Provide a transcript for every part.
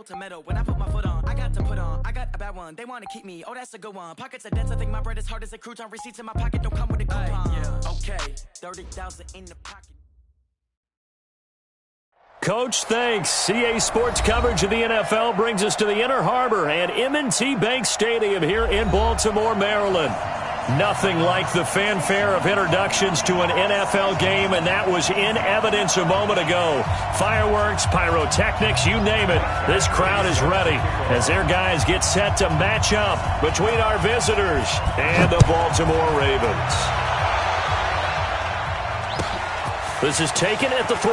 pedal to metal. When I put my foot on, I got to put on. I got a bad one, they want to keep me. Oh, that's a good one. Pockets are dense, I think my bread is hard as a crouton. Receipts in my pocket don't come with a coupon. Yeah, okay, 30,000 in the pocket. Coach, thanks. CA Sports coverage of the NFL brings us to the Inner Harbor and M&T Bank Stadium here in Baltimore, Maryland. Nothing like the fanfare of introductions to an NFL game, and that was in evidence a moment ago. Fireworks, pyrotechnics, you name it. This crowd is ready as their guys get set to match up between our visitors and the Baltimore Ravens. This is taken at the 3.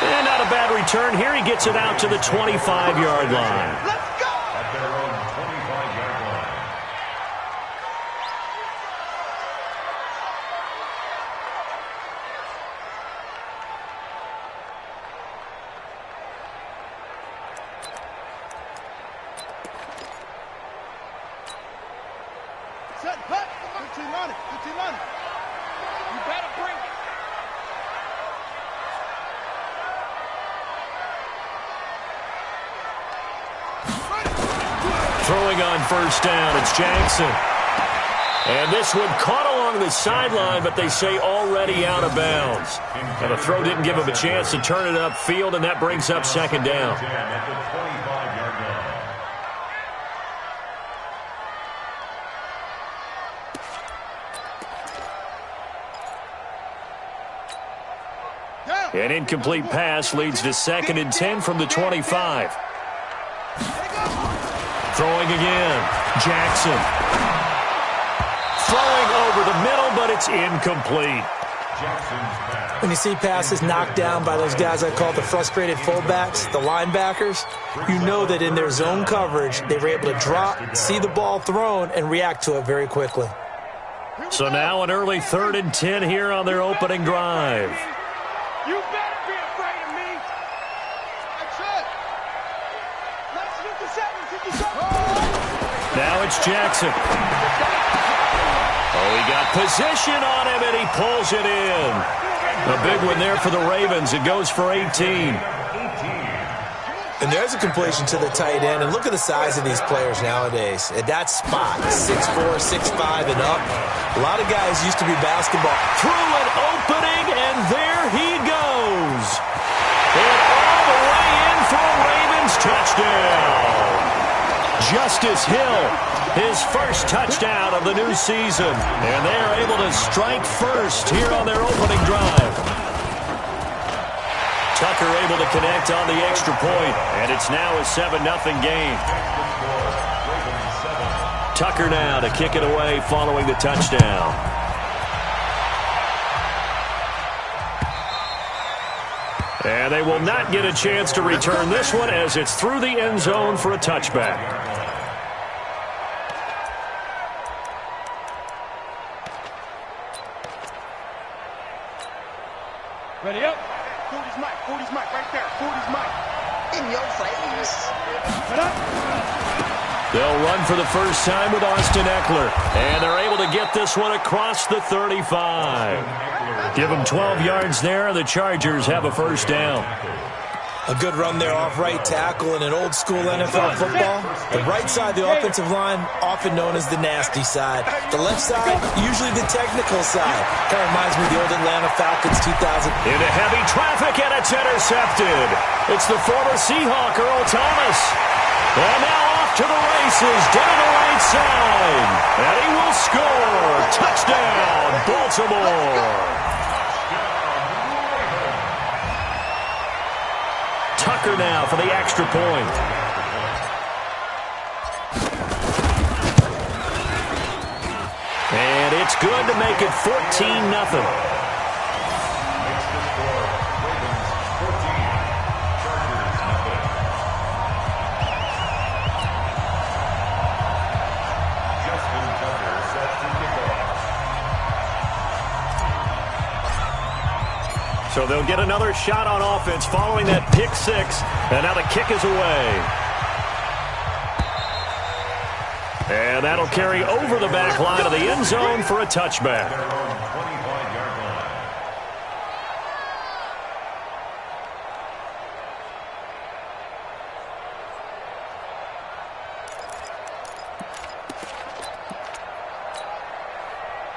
And not a bad return here. He gets it out to the 25-yard line. Let's go! At their own 25-yard line. Set, cut. 15 on it. 15 on it. You better bring it. Throwing on first down, it's Jackson. And this one caught along the sideline, but they say already out of bounds. And the throw didn't give him a chance to turn it upfield, and that brings up second down. At the 25-yard line. An incomplete pass leads to 2nd and 10 from the 25. Throwing again, Jackson. Throwing over the middle, but it's incomplete. When you see passes knocked down by those guys I call the frustrated fullbacks, the linebackers, you know that in their zone coverage, they were able to drop, see the ball thrown, and react to it very quickly. So now an early 3rd and 10 here on their opening drive. You better be afraid of me. That's it. Let's 57. Now it's Jackson. Oh, he got position on him, and he pulls it in. A big one there for the Ravens. It goes for 18. And there's a completion to the tight end. And look at the size of these players nowadays. At that spot, 6'4", 6'5", and up. A lot of guys used to be basketball. Through an opening, and there he goes. And all the way in for a Ravens touchdown. Justice Hill, his first touchdown of the new season. And they are able to strike first here on their opening drive. Tucker able to connect on the extra point, and it's now a 7-0 game. Tucker now to kick it away following the touchdown. And they will not get a chance to return this one as it's through the end zone for a touchback. Ready up. 40's Mike. 40's Mike right there. 40's Mike. In your face. Head up. They'll run for the first time with Austin Eckler. And they're able to get this one across the 35. Give them 12 yards there, and the Chargers have a first down. A good run there off right tackle in an old-school NFL football. The right side, the offensive line, often known as the nasty side. The left side, usually the technical side. Kind of reminds me of the old Atlanta Falcons 2000. Into heavy traffic, and it's intercepted. It's the former Seahawk, Earl Thomas. And now off to the races, down the right side. And he will score. Touchdown, Baltimore. Tucker now for the extra point. And it's good to make it 14-0. So they'll get another shot on offense following that pick six. And now the kick is away. And that'll carry over the back line of the end zone for a touchback.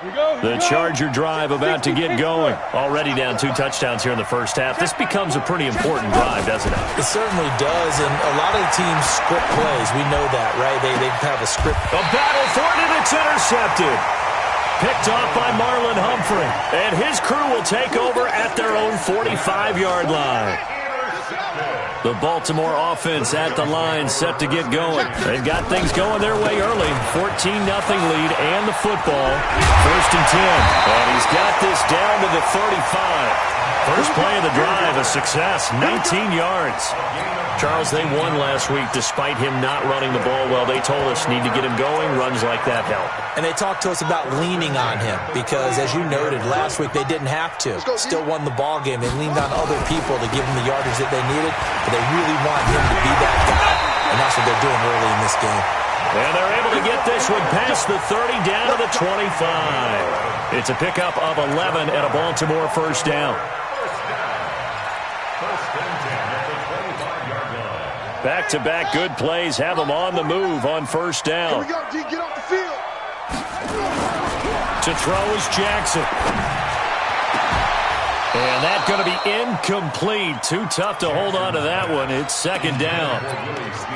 The Charger drive about to get going. Already down 2 touchdowns here in the first half. This becomes a pretty important drive, doesn't it? It certainly does, and a lot of the teams script plays. We know that, right? They have a script. A battle for it, and it's intercepted. Picked off by Marlon Humphrey. And his crew will take over at their own 45-yard line. The Baltimore offense at the line, set to get going. They've got things going their way early. 14-0 lead and the football. 1st and 10. And he's got this down to the 35. First play of the drive, a success, 19 yards. Charles, they won last week despite him not running the ball well. They told us need to get him going. Runs like that help. And they talked to us about leaning on him because, as you noted, last week they didn't have to. Still won the ball game. They leaned on other people to give them the yardage that they needed, but they really want him to be that guy, and that's what they're doing early in this game. And they're able to get this one past the 30 down to the 25. It's a pickup of 11 and a Baltimore first down. Back-to-back good plays have them on the move on first down. Here we go, G. Get off the field. To throw is Jackson. And that's going to be incomplete. Too tough to hold on to that one. It's 2nd down.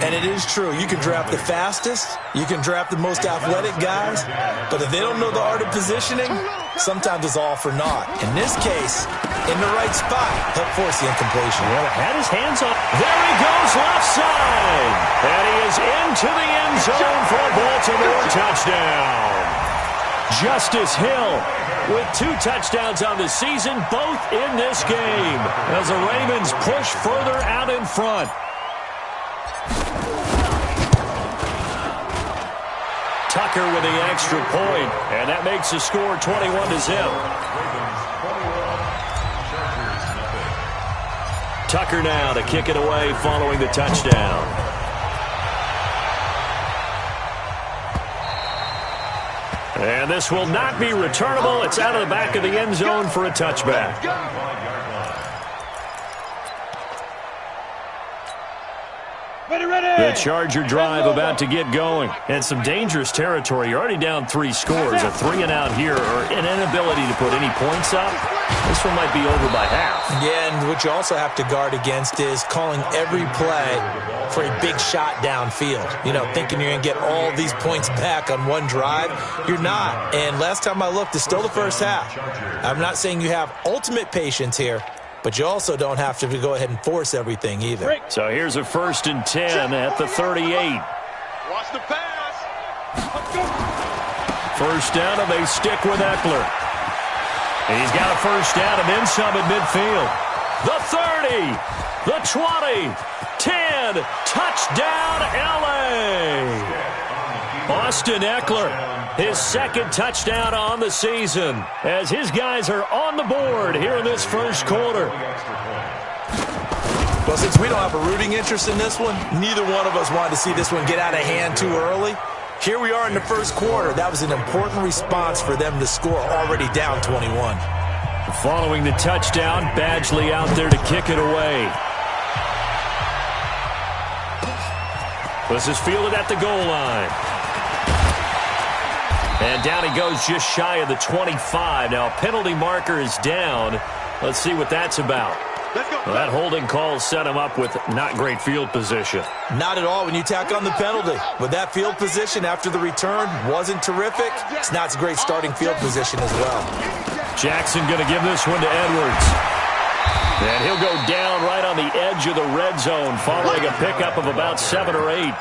And it is true. You can draft the fastest. You can draft the most athletic guys. But if they don't know the art of positioning, sometimes it's all for naught. In this case, in the right spot, help force the incompletion. Well, had his hands up. There he goes, left side. And he is into the end zone for a Baltimore touchdown. Justice Hill with 2 touchdowns on the season, both in this game, as the Ravens push further out in front. Tucker with the extra point, and that makes the score 21-0. Tucker now to kick it away following the touchdown. And this will not be returnable. It's out of the back of the end zone for a touchback. The Charger drive about to get going. And some dangerous territory. You're already down 3 scores. A 3-and-out here, or an inability to put any points up. This one might be over by half. Yeah, and what you also have to guard against is calling every play for a big shot downfield. You know, thinking you're going to get all these points back on one drive. You're not. And last time I looked, it's still the first half. I'm not saying you have ultimate patience here, but you also don't have to go ahead and force everything either. So here's a 1st and 10 at the 38. Watch the pass. First down, and they stick with Eckler. He's got a first down and then some at midfield. The 30, the 20, 10, touchdown LA. Austin Eckler, his 2nd touchdown on the season, as his guys are on the board here in this first quarter. Well, since we don't have a rooting interest in this one, neither one of us wanted to see this one get out of hand too early. Here we are in the first quarter. That was an important response for them to score, already down 21. Following the touchdown, Badgley out there to kick it away. This is fielded at the goal line. And down he goes just shy of the 25. Now a penalty marker is down. Let's see what that's about. Well, that holding call set him up with not great field position. Not at all when you tack on the penalty. With that field position after the return wasn't terrific. It's not a great starting field position as well. Jackson going to give this one to Edwards. And he'll go down right on the edge of the red zone following a pickup of about 7 or 8.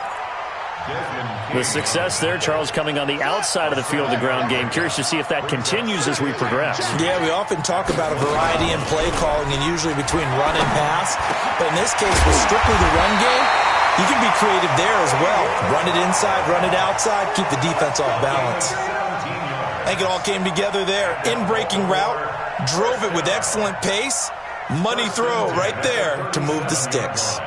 The success there, Charles, coming on the outside of the field of the ground game. Curious to see if that continues as we progress. Yeah, we often talk about a variety in play calling and usually between run and pass. But in this case, with strictly the run game, you can be creative there as well. Run it inside, run it outside, keep the defense off balance. I think it all came together there. In-breaking route, drove it with excellent pace. Money throw right there to move the sticks.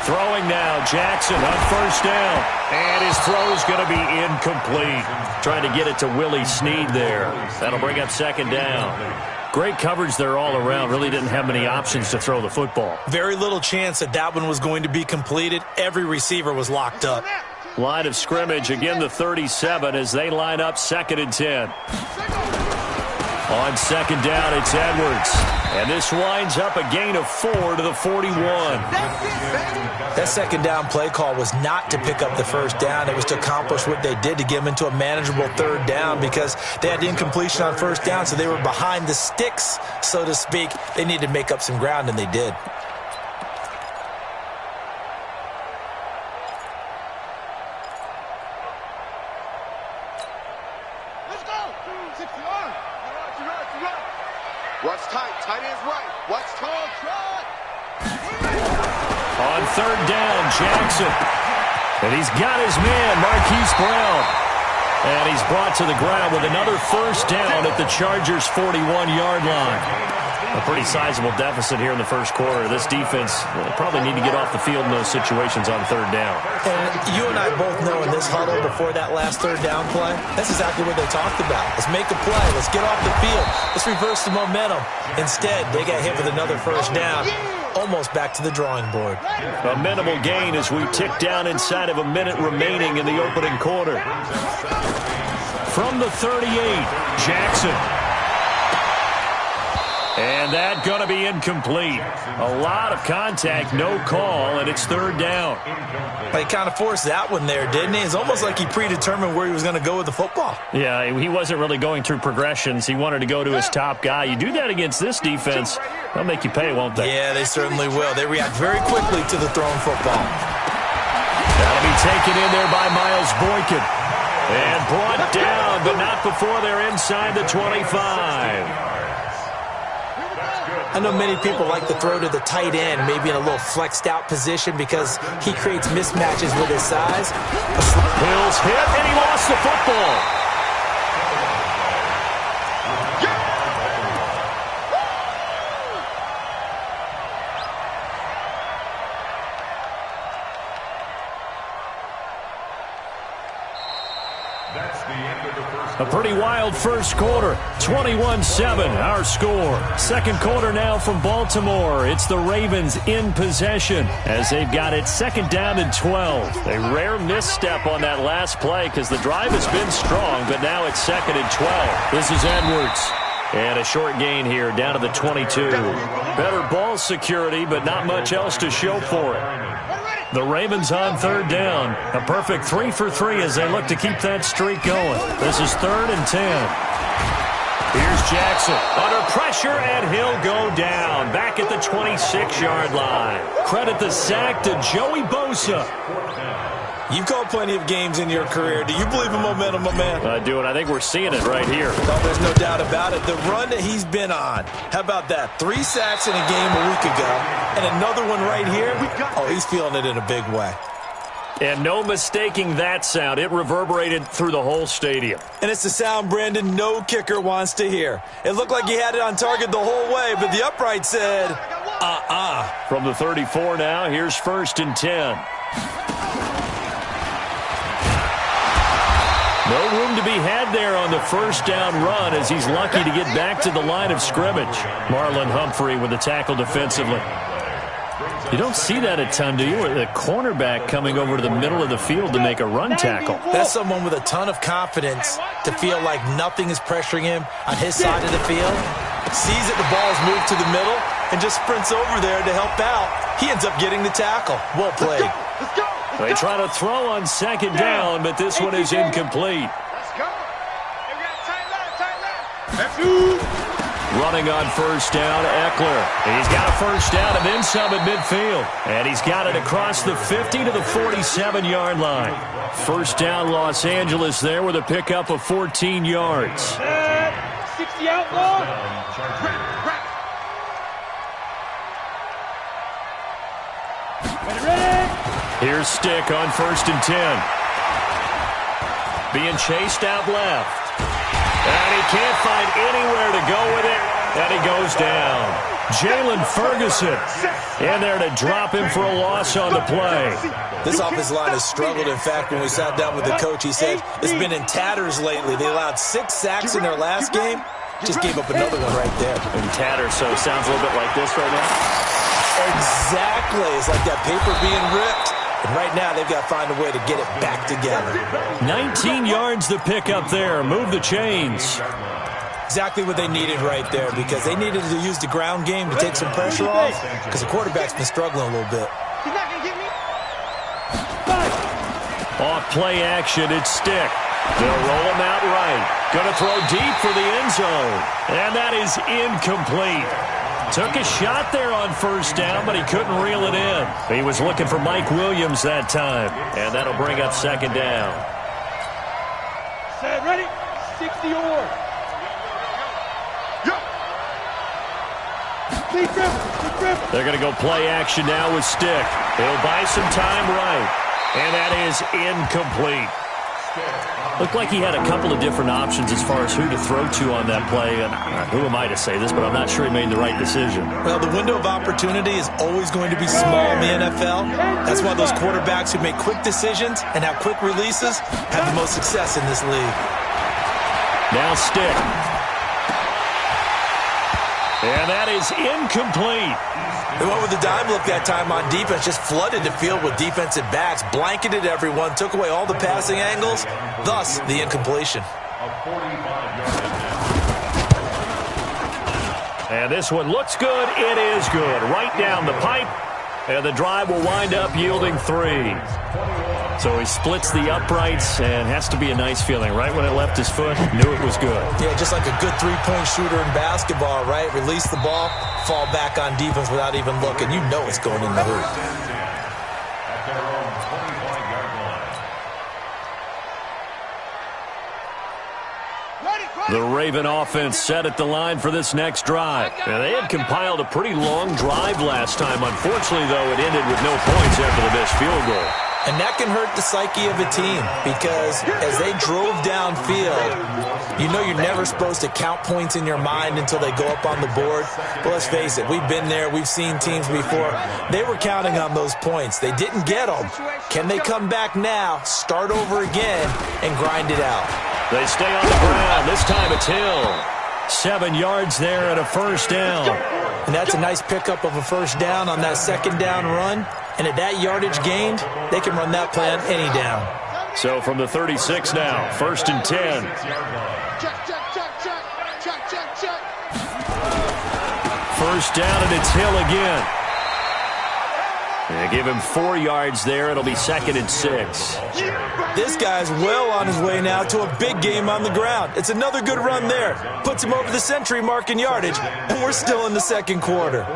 Throwing now, Jackson on first down. And his throw's going to be incomplete. Trying to get it to Willie Snead there. That'll bring up second down. Great coverage there all around. Really didn't have many options to throw the football. Very little chance that that one was going to be completed. Every receiver was locked up. Line of scrimmage, again the 37 as they line up 2nd and 10. On second down, it's Edwards. And this winds up a gain of 4 to the 41. That second down play call was not to pick up the first down. It was to accomplish what they did to get them into a manageable third down because they had the incompletion on first down, so they were behind the sticks, so to speak. They needed to make up some ground, and they did. Watch tight. Tight ends right. Watch tight. On third down, Jackson. And he's got his man, Marquise Brown. And he's brought to the ground with another first down at the Chargers' 41-yard line. A pretty sizable deficit here in the first quarter. This defense will probably need to get off the field in those situations on third down. And you and I both know in this huddle before that last third down play, that's exactly what they talked about. Let's make a play. Let's get off the field. Let's reverse the momentum. Instead, they got hit with another first down, almost back to the drawing board. A minimal gain as we tick down inside of a minute remaining in the opening quarter. From the 38, Jackson. And that going to be incomplete. A lot of contact, no call, and it's third down. But he kind of forced that one there, didn't he? It's almost like he predetermined where he was going to go with the football. Yeah, he wasn't really going through progressions. He wanted to go to his top guy. You do that against this defense, they'll make you pay, won't they? Yeah, they certainly will. They react very quickly to the thrown football. That'll be taken in there by Miles Boykin. And brought down, but not before they're inside the 25. I know many people like to throw to the tight end, maybe in a little flexed out position because he creates mismatches with his size. Hills hit, and he lost the football. A pretty wild first quarter, 21-7, our score. Second quarter now from Baltimore. It's the Ravens in possession as they've got it 2nd down and 12. A rare misstep on that last play because the drive has been strong, but now it's 2nd and 12. This is Edwards. And a short gain here down to the 22. Better ball security, but not much else to show for it. The Ravens on third down. A perfect 3 for 3 as they look to keep that streak going. This is 3rd and 10. Here's Jackson under pressure, and he'll go down. Back at the 26-yard line. Credit the sack to Joey Bosa. You've called plenty of games in your career. Do you believe in momentum, my man? I do, and I think we're seeing it right here. No, there's no doubt about it. The run that he's been on. How about that? 3 sacks in a game a week ago, and another one right here. Oh, he's feeling it in a big way. And no mistaking that sound. It reverberated through the whole stadium. And it's the sound, Brandon, no kicker wants to hear. It looked like he had it on target the whole way, but the upright said, From the 34 now, here's 1st and 10. No room to be had there on the first down run as he's lucky to get back to the line of scrimmage. Marlon Humphrey with the tackle defensively. You don't see that a ton, do you? The cornerback coming over to the middle of the field to make a run tackle. That's someone with a ton of confidence to feel like nothing is pressuring him on his side of the field. Sees that the ball is moved to the middle and just sprints over there to help out. He ends up getting the tackle. Well played. Let's go. They try to throw on 2nd down, but this one is incomplete. Let's go. We got tight left. Running on first down, Eckler. He's got a first down and then some at midfield. And he's got it across the 50 to the 47-yard line. First down, Los Angeles there with a pickup of 14 yards. 60 outlaw. Here's Stick on 1st and 10. Being chased out left. And he can't find anywhere to go with it. And he goes down. Jalen Ferguson in there to drop him for a loss on the play. This offensive line has struggled. In fact, when we sat down with the coach, he said it's been in tatters lately. They allowed 6 sacks in their last game. Just gave up another one right there. In tatters, so it sounds a little bit like this right now. Exactly. It's like that paper being ripped. And right now, they've got to find a way to get it back together. 19 yards to pick up there. Move the chains. Exactly what they needed right there, because they needed to use the ground game to take some pressure off, because the quarterback's been struggling a little bit. He's not going to get me. Off play action, it's Stick. They'll roll him out right. Going to throw deep for the end zone. And that is incomplete. Took a shot there on first down, but he couldn't reel it in. He was looking for Mike Williams that time. And that'll bring up second down. Set, ready? 60 or. They're going to go play action now with Stick. He'll buy some time right. And that is incomplete. Looked like he had a couple of different options as far as who to throw to on that play. And who am I to say this, but I'm not sure he made the right decision. Well, the window of opportunity is always going to be small in the NFL. That's why those quarterbacks who make quick decisions and have quick releases have the most success in this league. Now Stick. And that is incomplete. They went with the dime look that time on defense, just flooded the field with defensive backs, blanketed everyone, took away all the passing angles, thus the incompletion. And this one looks good. It is good. Right down the pipe. And the drive will wind up yielding 3. So he splits the uprights, and has to be a nice feeling. Right when it left his foot, knew it was good. Yeah, just like a good three-point shooter in basketball, right? Release the ball, fall back on defense without even looking. You know it's going in the hoop. At their own 25-yard line. The Raven offense set at the line for this next drive. And they had compiled a pretty long drive last time. Unfortunately, though, it ended with no points after the missed field goal. And that can hurt the psyche of a team, because as they drove downfield, you know you're never supposed to count points in your mind until they go up on the board. But let's face it, we've been there. We've seen teams before. They were counting on those points. They didn't get them. Can they come back now, start over again, and grind it out? They stay on the ground. This time it's Hill. 7 yards there and a first down. And that's a nice pickup of a first down on that second down run. And at that yardage gained, they can run that play on any down. So from the 36 now, 1st and 10. First down, and it's Hill again. They give him 4 yards there. It'll be 2nd and 6. This guy's well on his way now to a big game on the ground. It's another good run there. Puts him over the century mark in yardage, and we're still in the second quarter.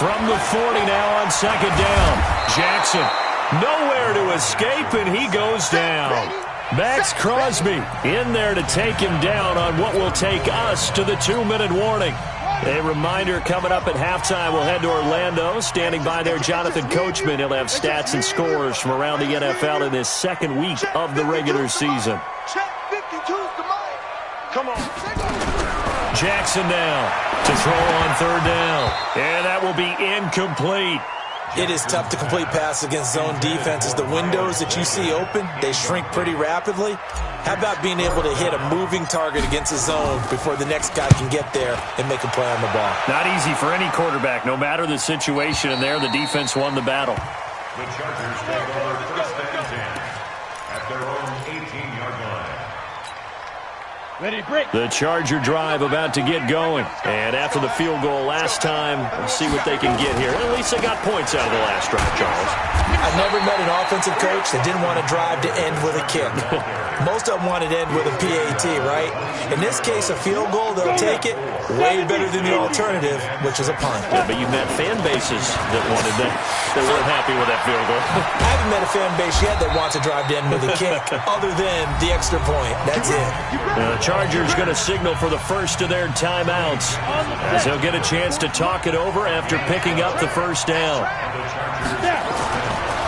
From the 40 now on 2nd down. Jackson nowhere to escape, and he goes down. Max Crosby in there to take him down on what will take us to the 2-minute warning. A reminder coming up at halftime, we'll head to Orlando. Standing by there, Jonathan Coachman. He'll have stats and scores from around the NFL in this second week of the regular season. Come on. Jackson now to throw on 3rd down. And that will be incomplete. It is tough to complete passes against zone defenses. The windows that you see open, they shrink pretty rapidly. How about being able to hit a moving target against a zone before the next guy can get there and make a play on the ball? Not easy for any quarterback, no matter the situation. And there, the defense won the battle. The Chargers take over 1st and 10 at their own 18-yard line. Ready, break. The Charger drive about to get going. And after the field goal last time, we'll see what they can get here. At least they got points out of the last drive, Charles. I've never met an offensive coach that didn't want a drive to end with a kick. Most of them want it to end with a PAT, right? In this case, a field goal, they'll take it way better than the alternative, which is a punt. Yeah, but you met fan bases that wanted that, that weren't happy with that field goal. I haven't met a fan base yet that wants a drive to end with a kick, other than the extra point. That's it. The Chargers going to signal for the first of their timeouts, as they'll get a chance to talk it over after picking up the first down.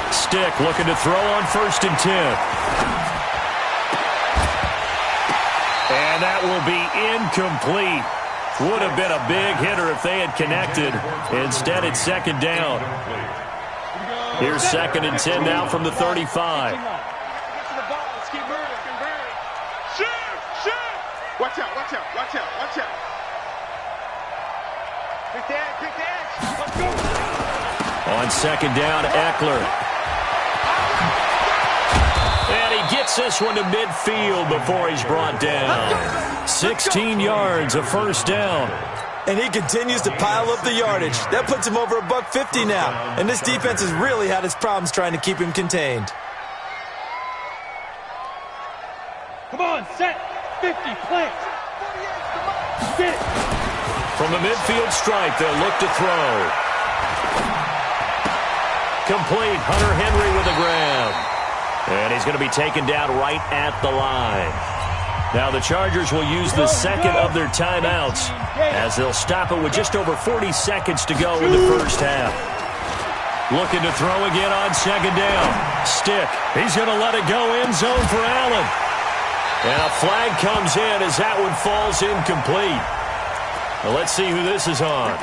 Stick looking to throw on 1st and 10. And that will be incomplete. Would have been a big hitter if they had connected. Instead, it's second down. Here's 2nd and 10 now from the 35. Watch out, watch out, watch out, watch out. Quick dash, quick dash. Let's go. On 2nd down, Eckler. And he gets this one to midfield before he's brought down. 16 yards, a first down. And he continues to pile up the yardage. That puts him over $150 now. And this defense has really had its problems trying to keep him contained. Come on, set. 50, plant. Get it. From the midfield stripe, they'll look to throw. Complete. Hunter Henry with a grab. And he's going to be taken down right at the line. Now the Chargers will use the second of their timeouts as they'll stop it with just over 40 seconds to go in the first half. Looking to throw again on 2nd down. Stick. He's going to let it go end zone for Allen. And a flag comes in as that one falls incomplete. Well, let's see who this is on.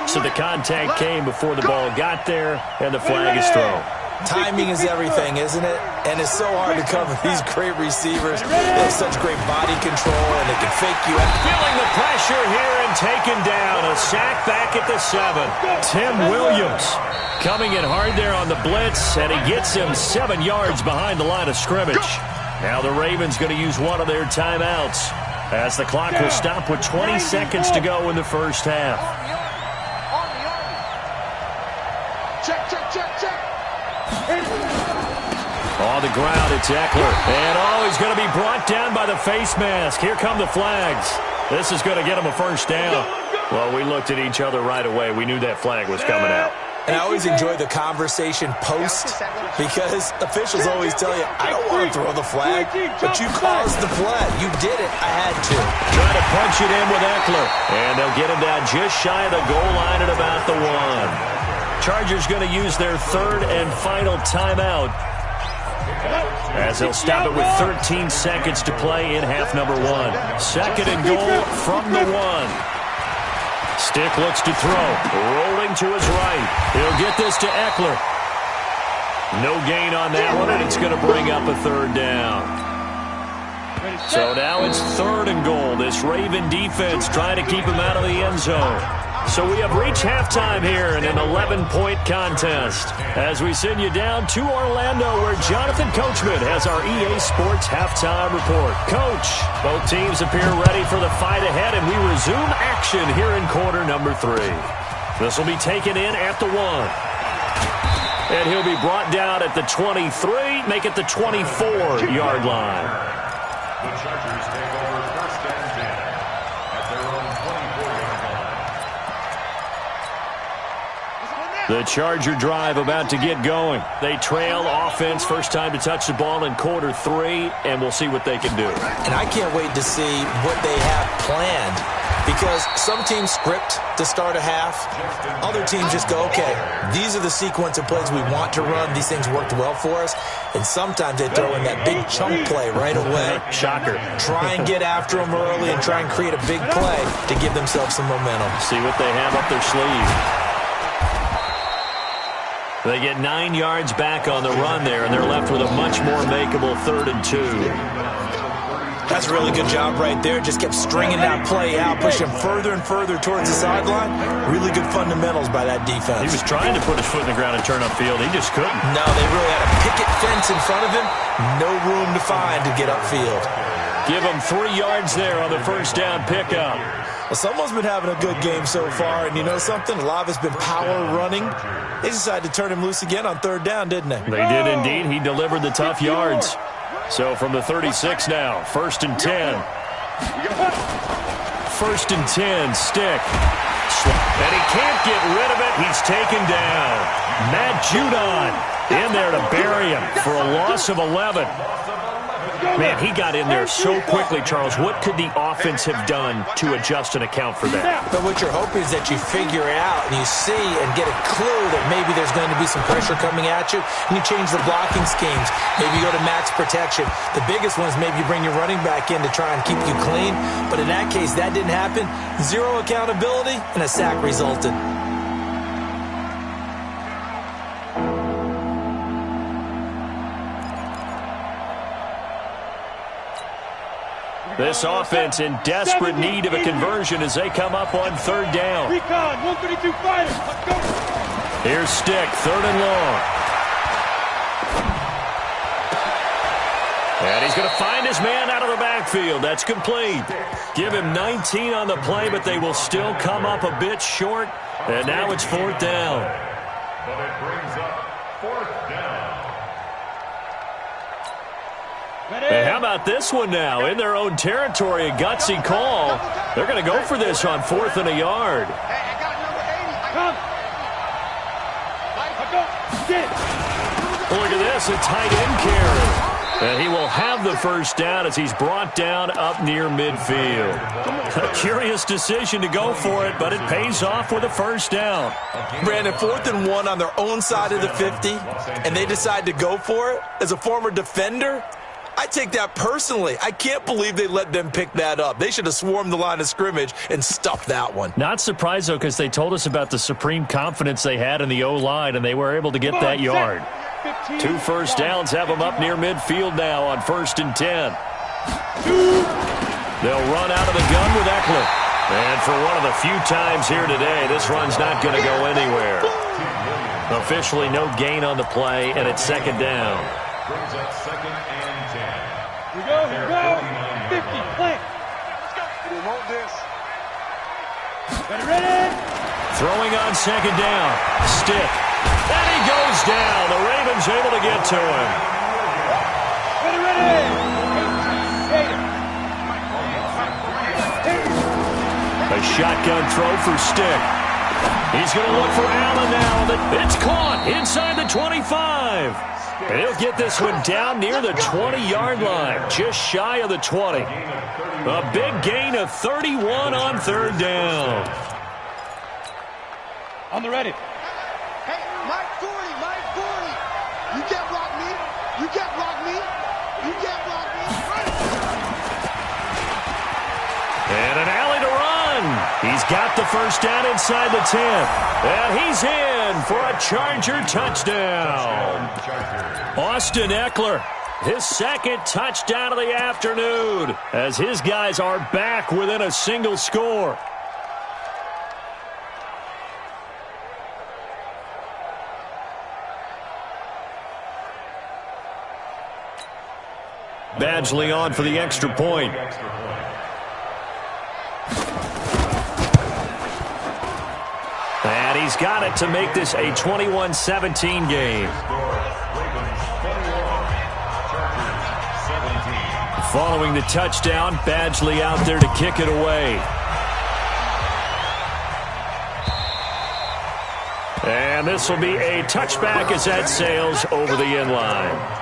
So the contact came before the ball got there, and the flag is thrown. Timing is everything, isn't it? And it's so hard to cover these great receivers. They have such great body control, and they can fake you out. Feeling the pressure here and taken down. A sack back at the 7. Tim Williams coming in hard there on the blitz, and he gets him 7 yards behind the line of scrimmage. Now the Ravens going to use one of their timeouts as the clock will stop with 20 seconds to go in the first half. Check, check, check, check. On the ground, it's Eckler. And, he's going to be brought down by the face mask. Here come the flags. This is going to get him a first down. Well, we looked at each other right away. We knew that flag was coming out. And I always enjoy the conversation post because officials always tell you, I don't want to throw the flag, but you caused the play. You did it. I had to. Try to punch it in with Eckler. And they'll get him down just shy of the goal line at about the 1. Chargers going to use their 3rd and final timeout as they'll stop it with 13 seconds to play in half number 1. 2nd and goal from the 1. Stick looks to throw. Rolling to his right. He'll get this to Eckler. No gain on that one, and it's going to bring up a 3rd down. So now it's 3rd and goal. This Raven defense trying to keep him out of the end zone. So we have reached halftime here in an 11-point contest as we send you down to Orlando where Jonathan Coachman has our EA Sports halftime report. Coach, both teams appear ready for the fight ahead, and we resume action here in quarter number 3. This will be taken in at the 1. And he'll be brought down at the 23, make it the 24-yard line. The Chargers take over 1st and 10 at their own 24-yard line. The Charger drive about to get going. They trail offense, first time to touch the ball in quarter 3, and we'll see what they can do. And I can't wait to see what they have planned because some teams script to start a half. Other teams just go, okay, these are the sequence of plays we want to run. These things worked well for us. And sometimes they throw in that big chunk play right away. Shocker. Try and get after them early and try and create a big play to give themselves some momentum. See what they have up their sleeve. They get 9 yards back on the run there, and they're left with a much more makeable 3rd and 2. That's a really good job right there. Just kept stringing that play out, pushing further and further towards the sideline. Really good fundamentals by that defense. He was trying to put his foot in the ground and turn upfield. He just couldn't. No, they really had a picket fence in front of him. No room to find to get upfield. Give him 3 yards there on the first down pickup. Well, someone's been having a good game so far, and you know something? A lot of it's been power running. They decided to turn him loose again on 3rd down, didn't they? They did indeed. He delivered the tough yards. So from the 36 now, 1st and 10. 1st and 10, Stick. And he can't get rid of it. He's taken down. Matt Judon in there to bury him for a loss of 11. Man, he got in there so quickly, Charles. What could the offense have done to adjust and account for that? But what you're hoping is that you figure out and you see and get a clue that maybe there's going to be some pressure coming at you, and you change the blocking schemes. Maybe you go to max protection. The biggest one is maybe you bring your running back in to try and keep you clean. But in that case, that didn't happen. Zero accountability, and a sack resulted. This offense in desperate need of a conversion as they come up on third down. Recon, 132 fighters. Let's go. Here's Stick, third and long. And he's going to find his man out of the backfield. That's complete. Give him 19 on the play, but they will still come up a bit short. And now it's fourth down. But it brings up fourth down. And how about this one now? In their own territory, a gutsy call. They're going to go for this on fourth and a yard. Hey, I got number 80. Come. Let's go. Get it. Look at this, a tight end carry. And he will have the first down as he's brought down up near midfield. A curious decision to go for it, but it pays off with a first down. Brandon, 4th and 1 on their own side of the 50, and they decide to go for it. As a former defender, I take that personally. I can't believe they let them pick that up. They should have swarmed the line of scrimmage and stuffed that one. Not surprised, though, because they told us about the supreme confidence they had in the O-line, and they were able to get that yard. 2 first downs have them up near midfield now on 1st and 10. They'll run out of the gun with Eckler. And for one of the few times here today, this run's not going to go anywhere. Officially no gain on the play, and it's second down. Brings up second and 10. Here we go. 50, plant. We want this. Ready. Throwing on second down. Stick. And he goes down. The Ravens able to get to him. Ready. A shotgun throw for Stick. He's going to look for Allen now. It's caught inside the 25. And he'll get this one down near the 20-yard line, just shy of the 20. A big gain of 31 on third down. On the ready. Hey, Mike 40. You can't block me. You can't block me. You can't block me. And an alley to run. He's got the first down inside the 10. And he's in for a Charger touchdown. Austin Eckler, his second touchdown of the afternoon, as his guys are back within a single score. Badgley on for the extra point. And he's got it to make this a 21-17 game. Following the touchdown, Badgley out there to kick it away. And this will be a touchback as that sails over the end line.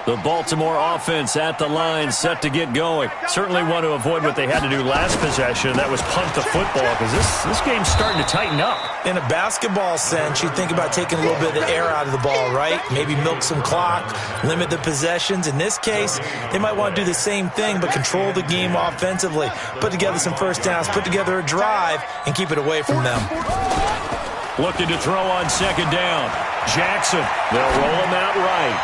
The Baltimore offense at the line, set to get going. Certainly want to avoid what they had to do last possession. That was punt the football, because this game's starting to tighten up. In a basketball sense, you think about taking a little bit of the air out of the ball, right? Maybe milk some clock, limit the possessions. In this case, they might want to do the same thing, but control the game offensively. Put together some first downs, put together a drive, and keep it away from them. Looking to throw on second down. Jackson, they'll roll him out right.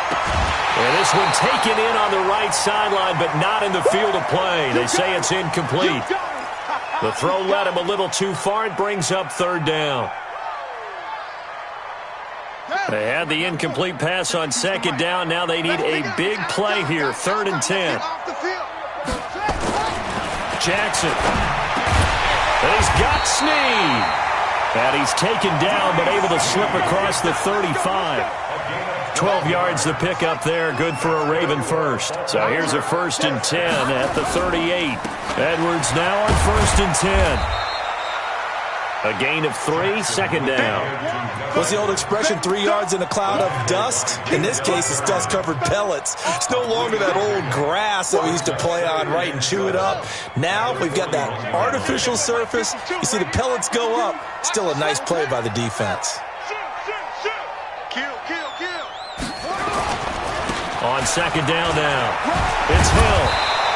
And this one taken in on the right sideline, but not in the field of play. They say it's incomplete. The throw led him a little too far. It brings up third down. They had the incomplete pass on second down. Now they need a big play here. 3rd and 10. Jackson. And he's got Snead. And he's taken down, but able to slip across the 35. 12 yards the pick up there, good for a Raven first. So here's a 1st and 10 at the 38. Edwards now on 1st and 10. A gain of 3, second down. What's the old expression, 3 yards in a cloud of dust? In this case, it's dust-covered pellets. It's no longer that old grass that we used to play on, right, and chew it up. Now we've got that artificial surface. You see the pellets go up. Still a nice play by the defense. Kill, kill, kill. On second down now, it's Hill.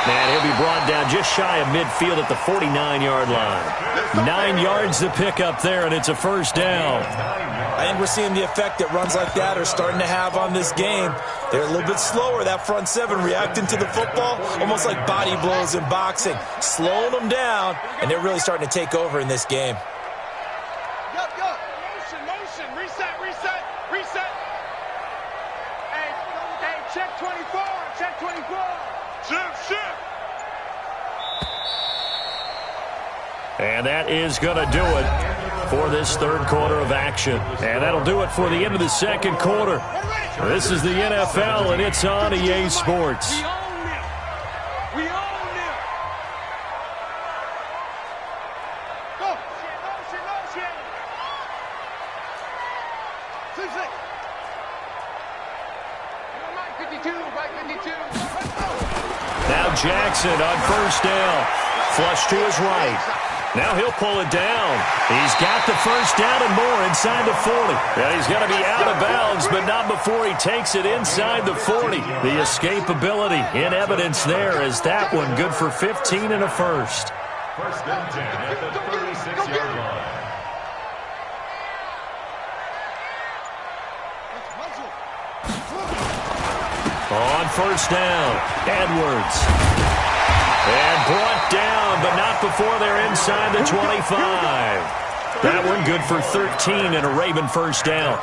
And he'll be brought down just shy of midfield at the 49-yard line. 9 yards to pick up there, and it's a first down. I think we're seeing the effect that runs like that are starting to have on this game. They're a little bit slower, that front seven, reacting to the football, almost like body blows in boxing, slowing them down, and they're really starting to take over in this game. Go, go. Motion, motion. Reset, reset, reset. Hey, check 24, check 24. Shift, shift. And that is going to do it for this third quarter of action. And that'll do it for the end of the second quarter. This is the NFL, and it's on EA Sports. We own it. We own it. Go. Motion, motion. 2-6. Right 52, right 52. Now Jackson on first down. Flush to his right. Now he'll pull it down. He's got the first down and more inside the 40. And he's going to be out of bounds, but not before he takes it inside the 40. The escapability in evidence there as that one good for 15 and a first. First and 10 at the 36-yard line. On first down, Edwards. And brought down, but not before they're inside the 25. That one good for 13 and a Raven first down.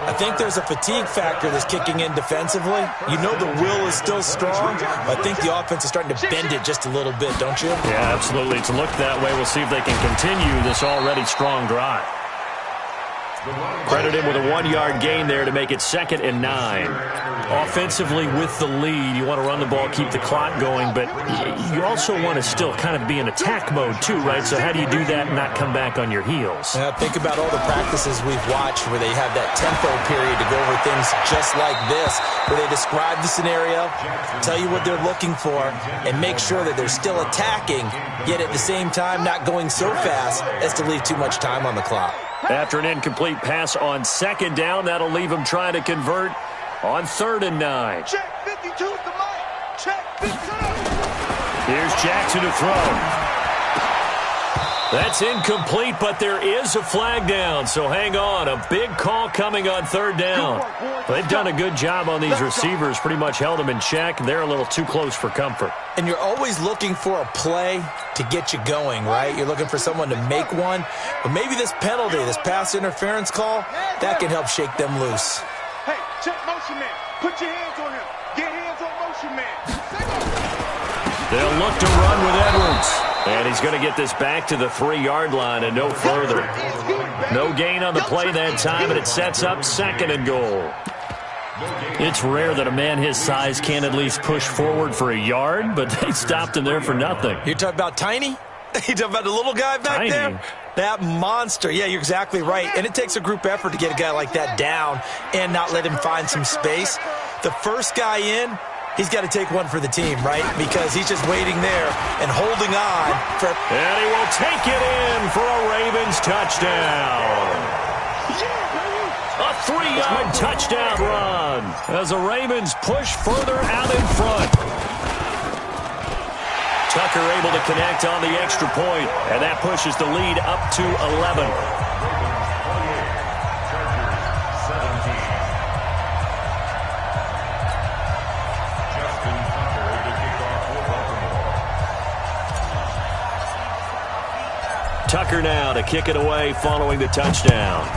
I think there's a fatigue factor that's kicking in defensively. You know the will is still strong, but I think the offense is starting to bend it just a little bit, don't you? Yeah, absolutely. It's looked that way. We'll see if they can continue this already strong drive. Credit him with a 1-yard gain there to make it 2nd and 9. Offensively with the lead, you want to run the ball, keep the clock going, but you also want to still kind of be in attack mode too, right? So how do you do that and not come back on your heels? Think about all the practices we've watched where they have that tempo period to go over things just like this, where they describe the scenario, tell you what they're looking for, and make sure that they're still attacking, yet at the same time not going so fast as to leave too much time on the clock. After an incomplete pass on second down, that'll leave him trying to convert on 3rd and 9. Check 52 the mic. Check 52. Here's Jackson to throw. That's incomplete, but there is a flag down, so hang on. A big call coming on 3rd down. They've done a good job on these receivers, pretty much held them in check. They're a little too close for comfort. And you're always looking for a play to get you going, right? You're looking for someone to make one. But maybe this penalty, this pass interference call, that can help shake them loose. Hey, check motion man. Put your hands on him. Get hands on motion man. They'll look to run with Edwards. And he's going to get this back to the 3-yard line and no further. No gain on the play that time, and it sets up 2nd and goal. It's rare that a man his size can't at least push forward for a yard, but they stopped him there for nothing. You're talking about Tiny? You're talking about the little guy back Tiny. there? That monster. Yeah, you're exactly right. And it takes a group effort to get a guy like that down and not let him find some space. The first guy in, he's got to take one for the team, right? Because he's just waiting there and holding on for... And he will take it in for a Ravens touchdown. A 3-yard touchdown run as the Ravens push further out in front. Tucker able to connect on the extra point, and that pushes the lead up to 11. Tucker now to kick it away following the touchdown.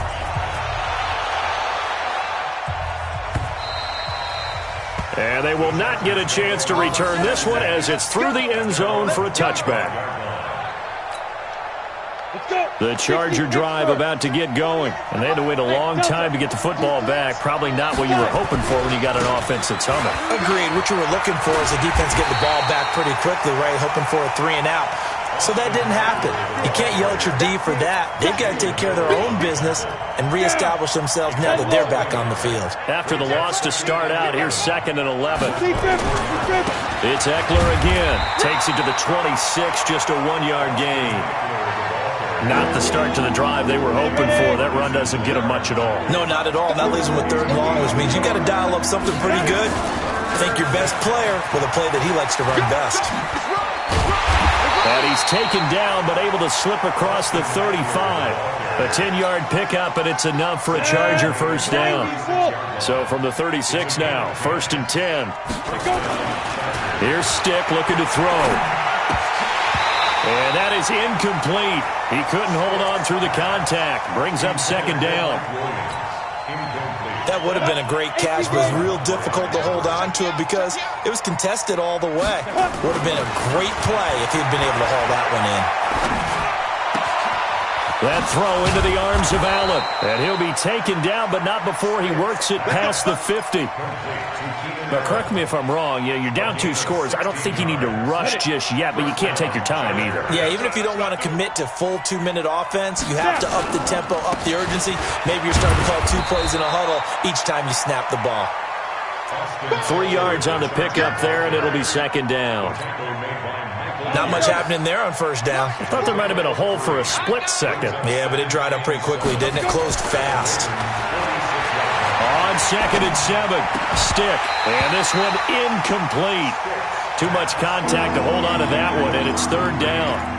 And they will not get a chance to return this one as it's through the end zone for a touchback. The Charger drive about to get going. And they had to wait a long time to get the football back. Probably not what you were hoping for when you got an offense that's humming. Agreed. What you were looking for is the defense getting the ball back pretty quickly, right? Hoping for a 3-and-out. So that didn't happen. You can't yell at your D for that. They've got to take care of their own business and reestablish themselves now that they're back on the field. After the loss to start out, here's 2nd and 11. It's Eckler again. Takes it to the 26, just a 1-yard gain. Not the start to the drive they were hoping for. That run doesn't get them much at all. No, not at all. That leaves them with 3rd and long, which means you got to dial up something pretty good. Think your best player with a play that he likes to run best. And he's taken down, but able to slip across the 35. A 10-yard pickup, and it's enough for a Charger first down. So from the 36 now, 1st and 10. Here's Stick looking to throw. And that is incomplete. He couldn't hold on through the contact. Brings up 2nd down. That would have been a great catch, but it was real difficult to hold on to it because it was contested all the way. Would have been a great play if he'd been able to haul that one in. That throw into the arms of Allen. And he'll be taken down, but not before he works it past the 50. Now, correct me if I'm wrong. You're down 2 scores. I don't think you need to rush just yet, but you can't take your time either. Yeah, even if you don't want to commit to full 2-minute offense, you have to up the tempo, up the urgency. Maybe you're starting to call 2 plays in a huddle each time you snap the ball. 3 yards on the pickup there, and it'll be 2nd down. Not much happening there on 1st down. I thought there might have been a hole for a split second. Yeah, but it dried up pretty quickly, didn't it? Closed fast. On 2nd and 7, Stick. And this one incomplete. Too much contact to hold on to that one, and it's 3rd down.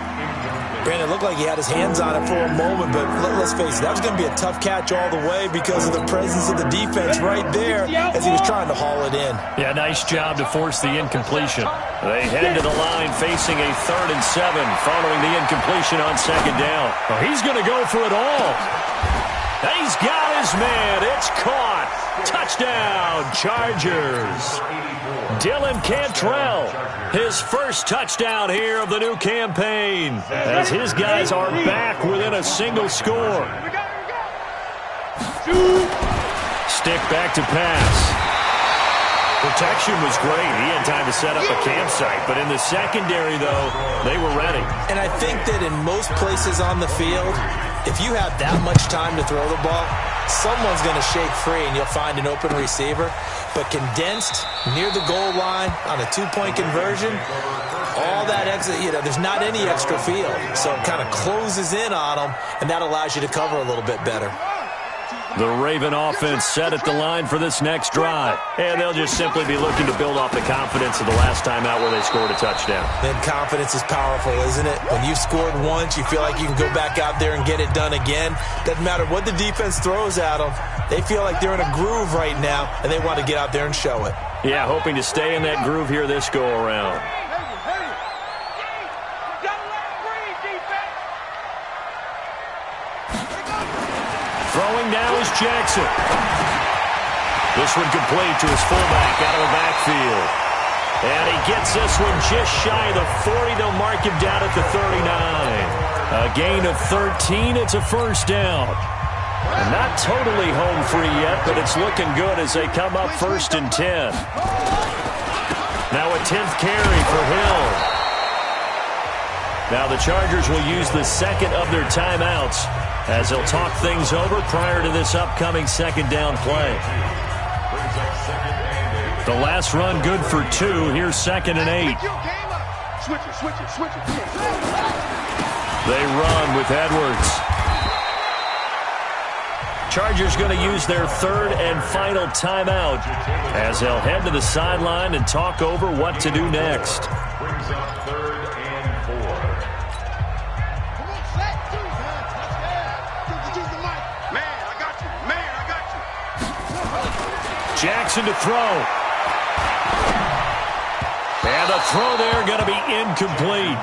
Brandon, it looked like he had his hands on it for a moment, but let's face it, that was going to be a tough catch all the way because of the presence of the defense right there as he was trying to haul it in. Yeah, nice job to force the incompletion. They head to the line facing a 3rd and 7 following the incompletion on 2nd down. Oh, he's going to go for it all. He's got his man. It's caught. Touchdown, Chargers. Dylan Cantrell, his first touchdown here of the new campaign, as his guys are back within a single score. Stick back to pass. Protection was great. He had time to set up a campsite. But in the secondary, though, they were ready. And I think that in most places on the field, if you have that much time to throw the ball, someone's going to shake free and you'll find an open receiver. But condensed near the goal line on a 2-point conversion, all that extra, there's not any extra field. So it kind of closes in on them, and that allows you to cover a little bit better. The Raven offense set at the line for this next drive. And they'll just simply be looking to build off the confidence of the last time out where they scored a touchdown. Then confidence is powerful, isn't it? When you've scored once, you feel like you can go back out there and get it done again. Doesn't matter what the defense throws at them. They feel like they're in a groove right now, and they want to get out there and show it. Yeah, hoping to stay in that groove here this go-around. Throwing now is Jackson. This one complete to his fullback out of the backfield. And he gets this one just shy of the 40. They'll mark him down at the 39. A gain of 13. It's a first down. And not totally home free yet, but it's looking good as they come up 1st and 10. Now a 10th carry for Hill. Now the Chargers will use the 2nd of their timeouts as they'll talk things over prior to this upcoming 2nd down play. The last run good for 2. Here's 2nd and 8. Switch it. They run with Edwards. Chargers going to use their 3rd and final timeout as they'll head to the sideline and talk over what to do next. Brings up 3rd and 4. Jackson to throw. And the throw there going to be incomplete.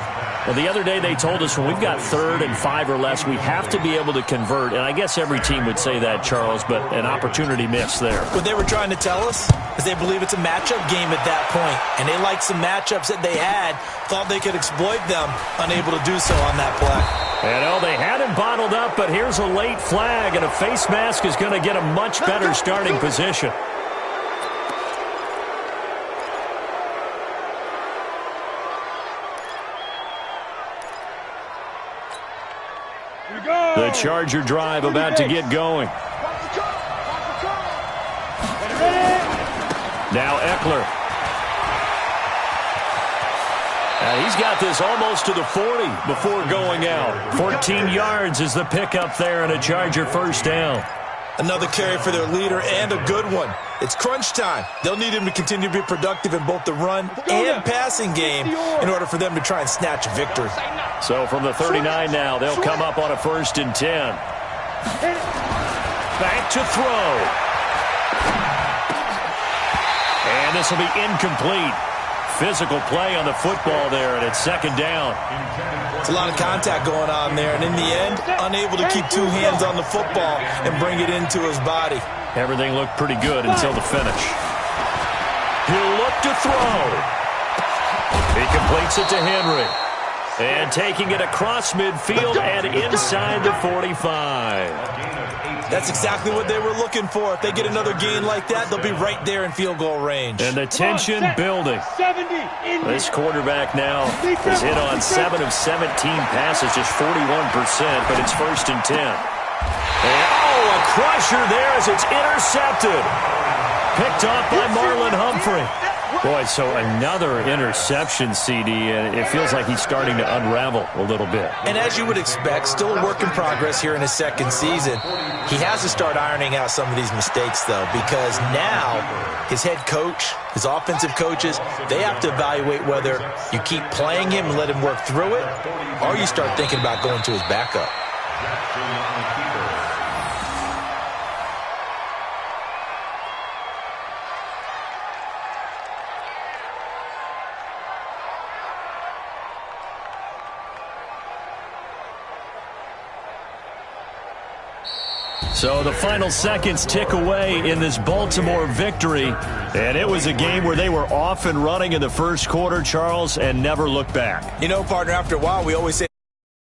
Well, the other day they told us when we've got 3rd and 5 or less, we have to be able to convert. And I guess every team would say that, Charles, but an opportunity missed there. What they were trying to tell us is they believe it's a matchup game at that point. And they liked some matchups that they had, thought they could exploit them, unable to do so on that play. And they had him bottled up, but here's a late flag, and a face mask is going to get a much better starting position. Charger drive about to get going. Now Eckler. He's got this almost to the 40 before going out. 14 yards is the pickup there and a Charger first down. Another carry for their leader and a good one. It's crunch time. They'll need him to continue to be productive in both the run and passing game in order for them to try and snatch a victory. So from the 39 now, they'll come up on a 1st and 10. Back to throw. And this will be incomplete. Physical play on the football there, and it's 2nd down. It's a lot of contact going on there, and in the end, unable to keep 2 hands on the football and bring it into his body. Everything looked pretty good until the finish. He'll look to throw. He completes it to Henry. And taking it across midfield and inside the 45. That's exactly what they were looking for. If they get another gain like that, they'll be right there in field goal range. And the tension building. This quarterback now is hit on 7 of 17 passes, just 41%, but it's 1st and 10. And, a crusher there as it's intercepted. Picked off by Marlon Humphrey. Boy, so another interception, CD, and it feels like he's starting to unravel a little bit. And as you would expect, still a work in progress here in his 2nd season. He has to start ironing out some of these mistakes, though, because now his head coach, his offensive coaches, they have to evaluate whether you keep playing him and let him work through it, or you start thinking about going to his backup. So the final seconds tick away in this Baltimore victory. And it was a game where they were off and running in the 1st quarter, Charles, and never looked back. You know, partner, after a while, we always say